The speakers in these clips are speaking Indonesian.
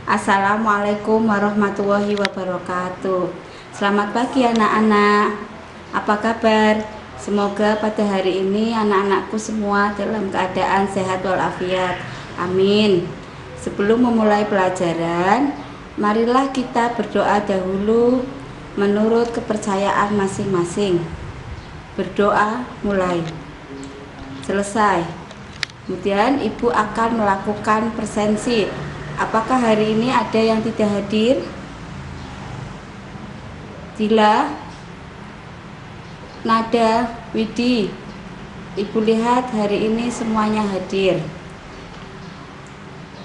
Assalamualaikum warahmatullahi wabarakatuh. Selamat pagi anak-anak. Apa kabar? Semoga pada hari ini anak-anakku semua dalam keadaan sehat walafiat. Amin. Sebelum memulai pelajaran, marilah kita berdoa dahulu menurut kepercayaan masing-masing. Berdoa mulai. Selesai. Kemudian ibu akan melakukan presensi. Apakah hari ini ada yang tidak hadir? Dila, Nada, Widi. Ibu lihat hari ini semuanya hadir.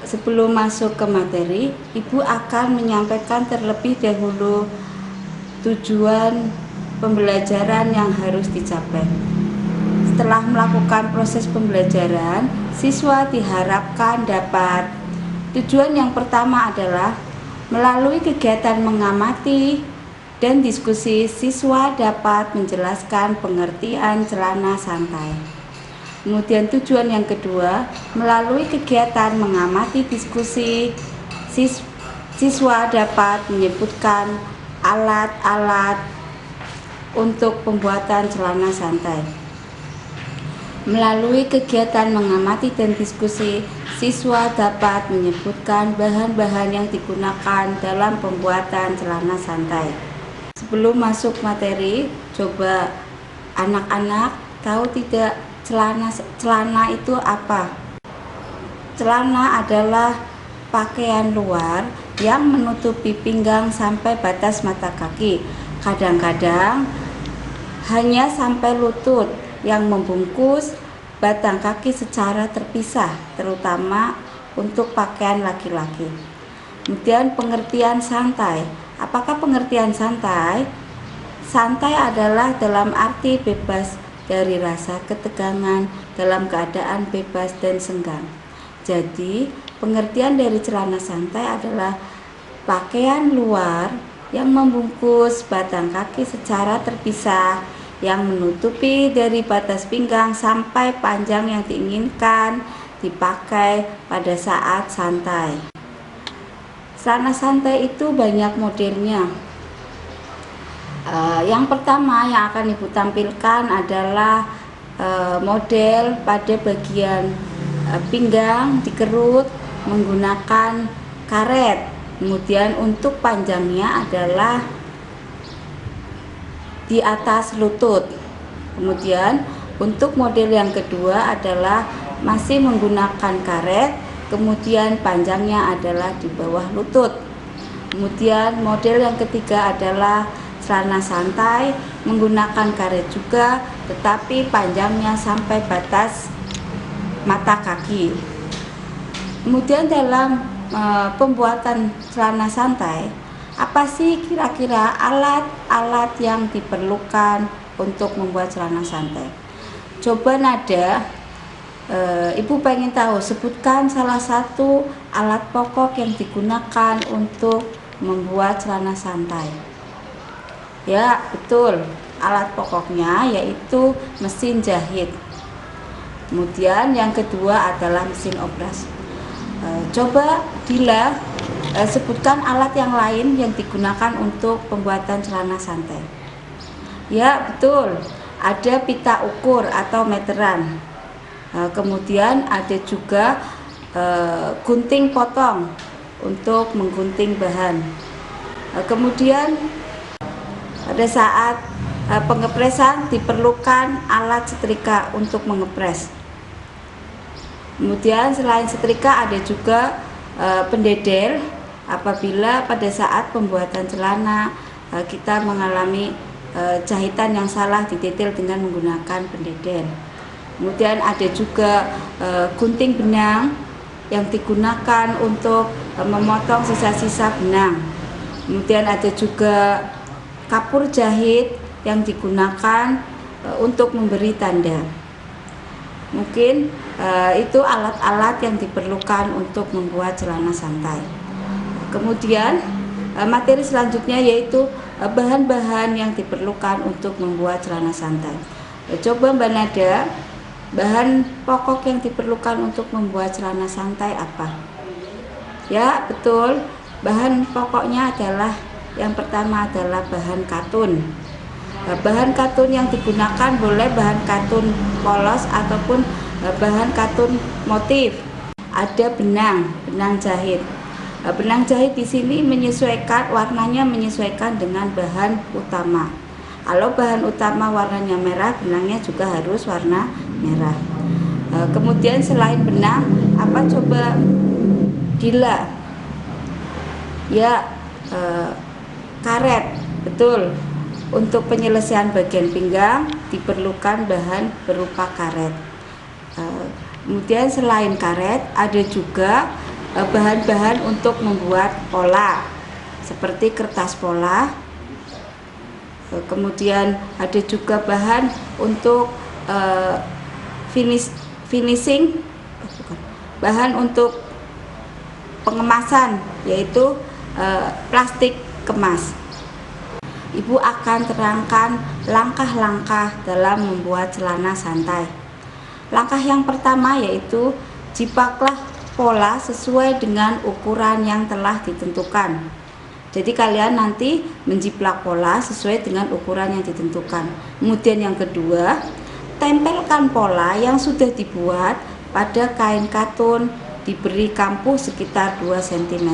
Sebelum masuk ke materi, ibu akan menyampaikan terlebih dahulu tujuan pembelajaran yang harus dicapai. Setelah melakukan proses pembelajaran, siswa diharapkan dapat tujuan yang pertama adalah melalui kegiatan mengamati dan diskusi, siswa dapat menjelaskan pengertian celana santai. Kemudian tujuan yang kedua, melalui kegiatan mengamati diskusi, siswa dapat menyebutkan alat-alat untuk pembuatan celana santai. Melalui kegiatan mengamati dan diskusi, siswa dapat menyebutkan bahan-bahan yang digunakan dalam pembuatan celana santai. Sebelum masuk materi, coba anak-anak tahu tidak celana itu apa? Celana adalah pakaian luar yang menutupi pinggang sampai batas mata kaki. Kadang-kadang hanya sampai lutut, yang membungkus batang kaki secara terpisah, terutama untuk pakaian laki-laki. Kemudian pengertian santai. Apakah pengertian santai? Santai adalah dalam arti bebas dari rasa ketegangan, dalam keadaan bebas dan senggang. Jadi, pengertian dari celana santai adalah pakaian luar yang membungkus batang kaki secara terpisah, yang menutupi dari batas pinggang sampai panjang yang diinginkan dipakai pada saat santai. Celana santai itu banyak modelnya. Yang pertama yang akan ibu tampilkan adalah model pada bagian pinggang dikerut menggunakan karet. Kemudian untuk panjangnya adalah di atas lutut. Kemudian untuk model yang kedua adalah masih menggunakan karet, kemudian panjangnya adalah di bawah lutut. Kemudian model yang ketiga adalah celana santai menggunakan karet juga, tetapi panjangnya sampai batas mata kaki. Kemudian dalam pembuatan celana santai, apa sih kira-kira alat-alat yang diperlukan untuk membuat celana santai? Coba Nada, ibu pengen tahu, sebutkan salah satu alat pokok yang digunakan untuk membuat celana santai. Ya, betul. Alat pokoknya yaitu mesin jahit. Kemudian yang kedua adalah mesin obras. Coba Dila, sebutkan alat yang lain yang digunakan untuk pembuatan celana santai. Ya, betul. Ada pita ukur atau meteran. Kemudian ada juga gunting potong untuk menggunting bahan. Kemudian pada saat pengepresan diperlukan alat setrika untuk mengepres. Kemudian selain setrika ada juga pendedel. Apabila pada saat pembuatan celana kita mengalami jahitan yang salah, didedel dengan menggunakan pendedel. Kemudian ada juga gunting benang yang digunakan untuk memotong sisa-sisa benang. Kemudian ada juga kapur jahit yang digunakan untuk memberi tanda. Mungkin itu alat-alat yang diperlukan untuk membuat celana santai. Kemudian materi selanjutnya yaitu bahan-bahan yang diperlukan untuk membuat celana santai. Coba Mbak Nada, bahan pokok yang diperlukan untuk membuat celana santai apa? Ya, betul. Bahan pokoknya adalah yang pertama adalah bahan katun. Bahan katun yang digunakan boleh bahan katun polos ataupun bahan katun motif. Ada benang jahit. Benang jahit di sini menyesuaikan warnanya menyesuaikan dengan bahan utama. Kalau bahan utama warnanya merah, benangnya juga harus warna merah. Kemudian selain benang, apa coba? Gila. Ya, karet. Betul. Untuk penyelesaian bagian pinggang diperlukan bahan berupa karet. Kemudian selain karet ada juga bahan-bahan untuk membuat pola seperti kertas pola. Kemudian ada juga bahan untuk finishing, bahan untuk pengemasan, yaitu plastik kemas. Ibu akan terangkan langkah-langkah dalam membuat celana santai. Langkah yang pertama yaitu jipaklah pola sesuai dengan ukuran yang telah ditentukan. Jadi kalian nanti menjiplak pola sesuai dengan ukuran yang ditentukan. Kemudian yang kedua, tempelkan pola yang sudah dibuat pada kain katun diberi kampuh sekitar 2 cm.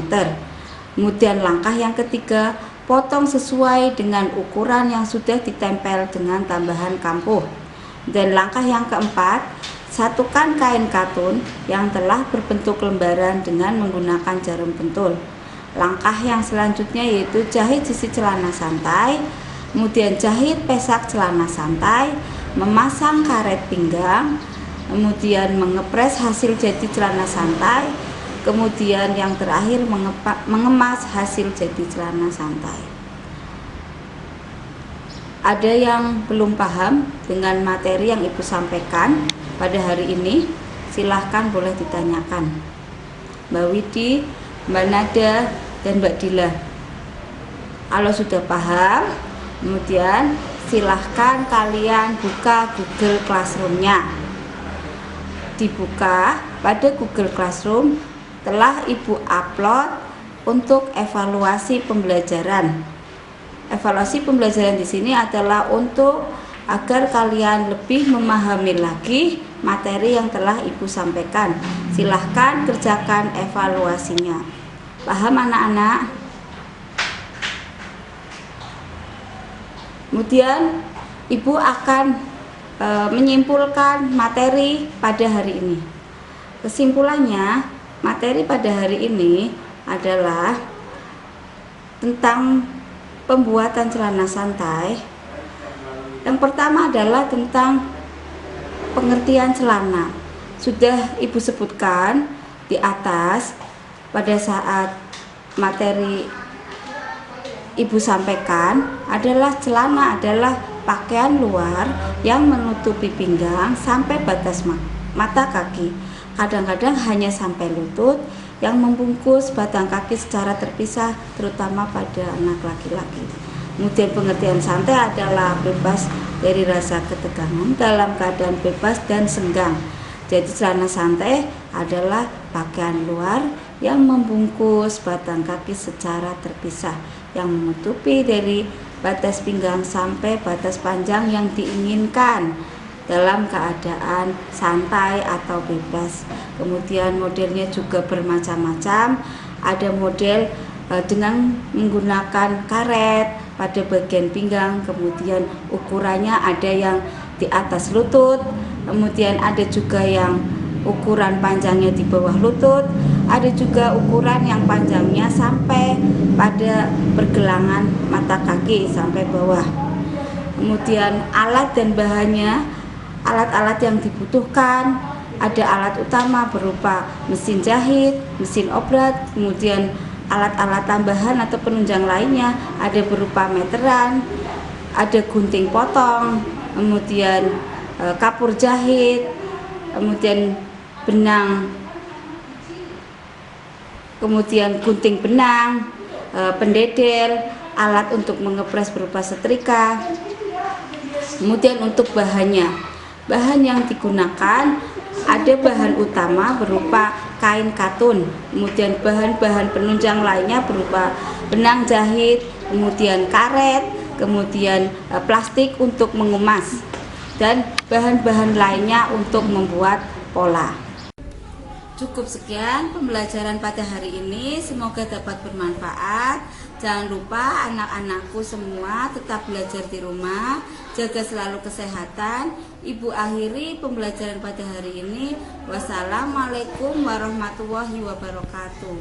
Kemudian langkah yang ketiga, potong sesuai dengan ukuran yang sudah ditempel dengan tambahan kampuh. Dan langkah yang keempat, satukan kain katun yang telah berbentuk lembaran dengan menggunakan jarum pentul. Langkah yang selanjutnya yaitu jahit sisi celana santai, kemudian jahit pesak celana santai, memasang karet pinggang, kemudian mengepres hasil jadi celana santai, kemudian yang terakhir mengemas hasil jadi celana santai. Ada yang belum paham dengan materi yang Ibu sampaikan pada hari ini? Silahkan boleh ditanyakan. Mbak Widi, Mbak Nada, dan Mbak Dila. Kalau sudah paham, kemudian silahkan kalian buka Google Classroom-nya. Dibuka pada Google Classroom, telah Ibu upload untuk evaluasi pembelajaran. Evaluasi pembelajaran di sini adalah untuk agar kalian lebih memahami lagi materi yang telah Ibu sampaikan. Silahkan kerjakan evaluasinya. Paham anak-anak? Kemudian Ibu akan menyimpulkan materi pada hari ini. Kesimpulannya, materi pada hari ini adalah tentang pembuatan celana santai. Yang pertama adalah tentang pengertian celana. Sudah Ibu sebutkan di atas pada saat materi Ibu sampaikan adalah celana adalah pakaian luar yang menutupi pinggang sampai batas mata kaki. Kadang-kadang hanya sampai lutut, yang membungkus batang kaki secara terpisah, terutama pada anak laki-laki. Kemudian pengertian santai adalah bebas dari rasa ketegangan dalam keadaan bebas dan senggang. Jadi celana santai adalah pakaian luar yang membungkus batang kaki secara terpisah, yang menutupi dari batas pinggang sampai batas panjang yang diinginkan dalam keadaan santai atau bebas. Kemudian modelnya juga bermacam-macam. Ada model dengan menggunakan karet pada bagian pinggang, kemudian ukurannya ada yang di atas lutut, kemudian ada juga yang ukuran panjangnya di bawah lutut, ada juga ukuran yang panjangnya sampai pada pergelangan mata kaki sampai bawah. Kemudian alat dan bahannya, alat-alat yang dibutuhkan, ada alat utama berupa mesin jahit, mesin obrat, kemudian alat-alat tambahan atau penunjang lainnya ada berupa meteran, ada gunting potong, kemudian kapur jahit, kemudian benang, kemudian gunting benang, pendedel, alat untuk mengepres berupa setrika. Kemudian untuk bahannya, bahan yang digunakan Ada bahan utama berupa kain katun, kemudian bahan-bahan penunjang lainnya berupa benang jahit, kemudian karet, kemudian plastik untuk mengemas, dan bahan-bahan lainnya untuk membuat pola. Cukup sekian pembelajaran pada hari ini, semoga dapat bermanfaat. Jangan lupa anak-anakku semua tetap belajar di rumah, jaga selalu kesehatan. Ibu akhiri pembelajaran pada hari ini. Wassalamualaikum warahmatullahi wabarakatuh.